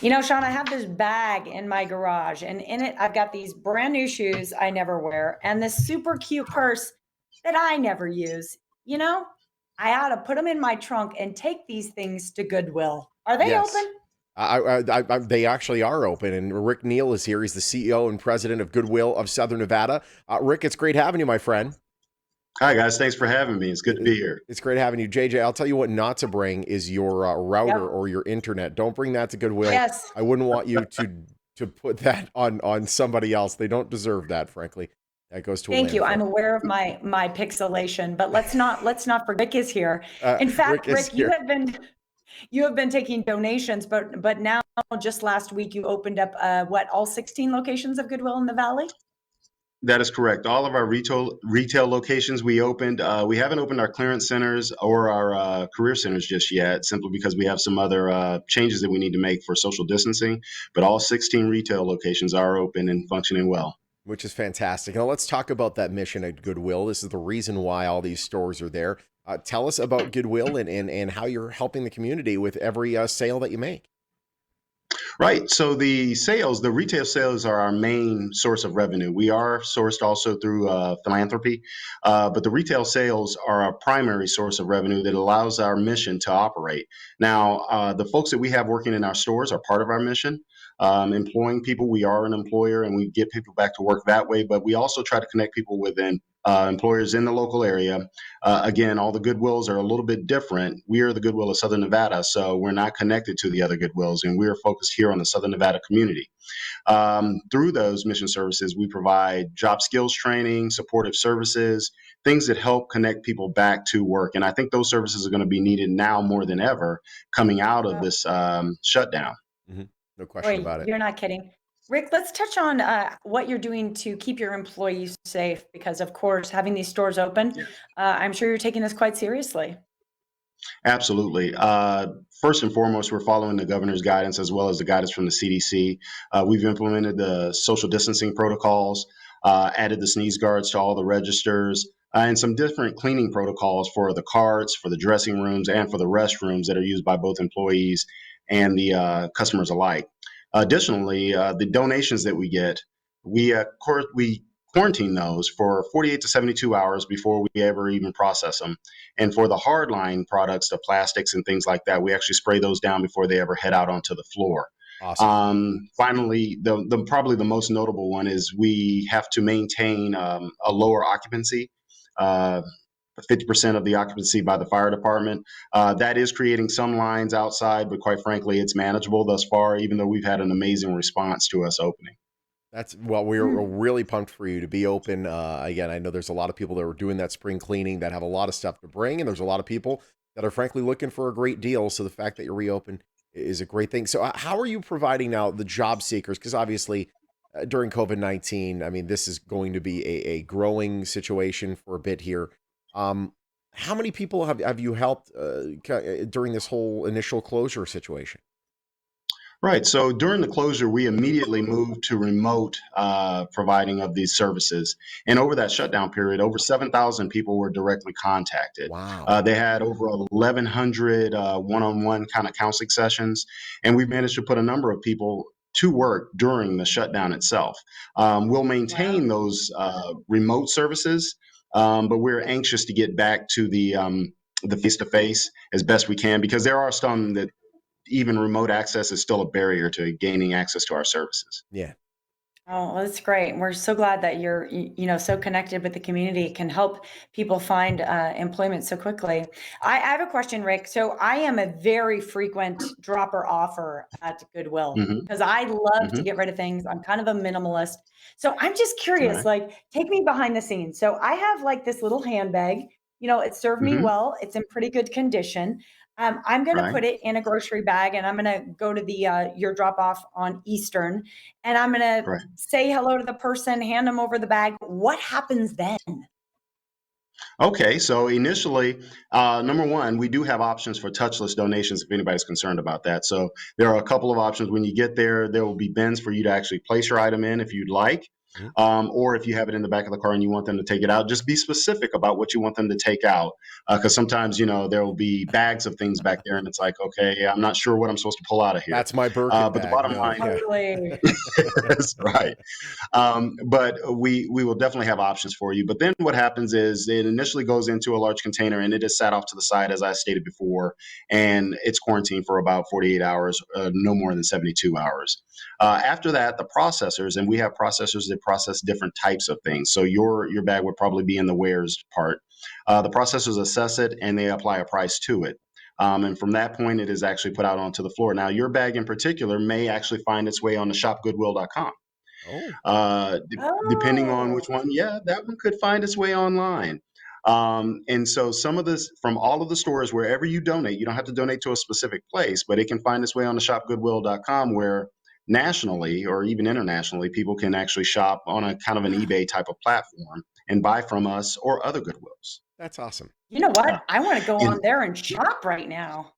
Sean, I have this bag in my garage, and in it, I've got these brand new shoes I never wear and this super cute purse that I never use. You know, I ought to put them in my trunk and take these things to Goodwill. Are they Yes. open? They actually are open, and Rick Neal is here. He's the CEO and president of Goodwill of Southern Nevada. Rick, it's great having you, my friend. Hi, guys. Thanks for having me. It's good to be here. It's great having you, JJ. I'll tell you what not to bring is your router Yep. or your internet. Don't bring that to Goodwill. Yes. I wouldn't want you to put that on somebody else. They don't deserve that, frankly. That goes to a Thank you. landfill. I'm aware of my pixelation, but let's not forget Rick is here. In Rick fact, is Rick, you here. have been you have been taking donations, but now just last week you opened up all 16 locations of Goodwill in the Valley? That is correct. All of our retail locations we opened. We haven't opened our clearance centers or our career centers just yet, simply because we have some other changes that we need to make for social distancing. But all 16 retail locations are open and functioning well. Which is fantastic. Now let's talk about that mission at Goodwill. This is the reason why all these stores are there. Tell us about Goodwill and how you're helping the community with every sale that you make. Right. So the retail sales are our main source of revenue. We are sourced also through philanthropy, but the retail sales are our primary source of revenue that allows our mission to operate. Now, the folks that we have working in our stores are part of our mission. Employing people, we are an employer and we get people back to work that way, but we also try to connect people within employers in the local area. Again, all the Goodwills are a little bit different. We are the Goodwill of Southern Nevada, so we're not connected to the other Goodwills, and we are focused here on the Southern Nevada community. Through those mission services, we provide job skills training, supportive services, things that help connect people back to work. And I think those services are going to be needed now more than ever coming out of this shutdown. Mm-hmm. No question Boy, about it. you're not kidding. Rick, let's touch on what you're doing to keep your employees safe because, of course, having these stores open, I'm sure you're taking this quite seriously. Absolutely. First and foremost, we're following the governor's guidance as well as the guidance from the CDC. We've implemented the social distancing protocols, added the sneeze guards to all the registers, and some different cleaning protocols for the carts, for the dressing rooms, and for the restrooms that are used by both employees and the customers alike. Additionally, the donations that we get, we quarantine those for 48 to 72 hours before we ever even process them. And for the hardline products, the plastics and things like that, we actually spray those down before they ever head out onto the floor. Awesome. Finally, the probably the most notable one is we have to maintain a lower occupancy. 50% of the occupancy by the fire department. That is creating some lines outside, but quite frankly, it's manageable thus far, even though we've had an amazing response to us opening. We're really pumped for you to be open. Again, I know there's a lot of people that are doing that spring cleaning that have a lot of stuff to bring, and there's a lot of people that are frankly looking for a great deal. So the fact that you're reopened is a great thing. So how are you providing now the job seekers? Because obviously during COVID-19, I mean, this is going to be a growing situation for a bit here. How many people have you helped during this whole initial closure situation? Right. So during the closure, we immediately moved to remote providing of these services. And over that shutdown period, over 7,000 people were directly contacted. Wow. They had over 1,100 one-on-one kind of counseling sessions. And we've managed to put a number of people to work during the shutdown itself. We'll maintain Wow. those remote services, but we're anxious to get back to the face-to-face as best we can because there are some that even remote access is still a barrier to gaining access to our services. Yeah. Oh, well, that's great. We're so glad that you're so connected with the community, can help people find employment so quickly. I have a question, Rick. So I am a very frequent dropper offer at Goodwill Hmm. because I love to Hmm. get rid of things. I'm kind of a minimalist. So I'm just All curious, right. like, take me behind the scenes. So I have like this little handbag, it served me Hmm. well. It's in pretty good condition. I'm going to Right. put it in a grocery bag and I'm going to go to the your drop off on Eastern and I'm going to Right. say hello to the person, hand them over the bag. What happens then? Okay. So initially, number one, we do have options for touchless donations if anybody's concerned about that. So there are a couple of options. When you get there, there will be bins for you to actually place your item in if you'd like. Mhm. Or if you have it in the back of the car and you want them to take it out, just be specific about what you want them to take out. Because sometimes, there will be bags of things back there and it's like, okay, I'm not sure what I'm supposed to pull out of here. That's my Birkin But the bag. bottom No, line yeah. Totally. is right. But we will definitely have options for you. But then what happens is it initially goes into a large container and it is sat off to the side, as I stated before, and it's quarantined for about 48 hours, no more than 72 hours. After that, the processors, and we have processors that process different types of things. So your bag would probably be in the wares part. The processors assess it and they apply a price to it. And from that point, it is actually put out onto the floor. Now, your bag in particular may actually find its way on the shopgoodwill.com. Oh, Depending on Oh, which one, yeah, that one could find its way online. And so some of this from all of the stores, wherever you donate, you don't have to donate to a specific place, but it can find its way on the shopgoodwill.com where nationally or even internationally, people can actually shop on a kind of an eBay type of platform and buy from us or other Goodwills. that's awesome. you know what? I want to go And on there and shop right now.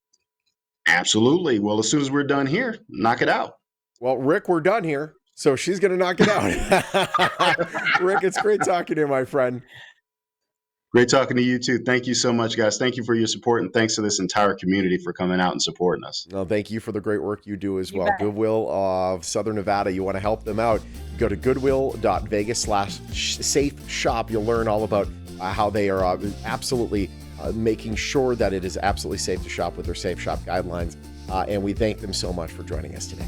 absolutely. Well, as soon as we're done here, knock it out. Well, Rick, we're done here. So she's going to knock it out. Rick, it's great talking to you, my friend. Great talking to you too. Thank you so much, guys. Thank you for your support, and thanks to this entire community for coming out and supporting us. No, thank you for the great work you do as You well. bet. Goodwill of Southern Nevada. You want to help them out, go to goodwill.vegas/safe shop. You'll learn all about how they are absolutely making sure that it is absolutely safe to shop with their safe shop guidelines. And we thank them so much for joining us today.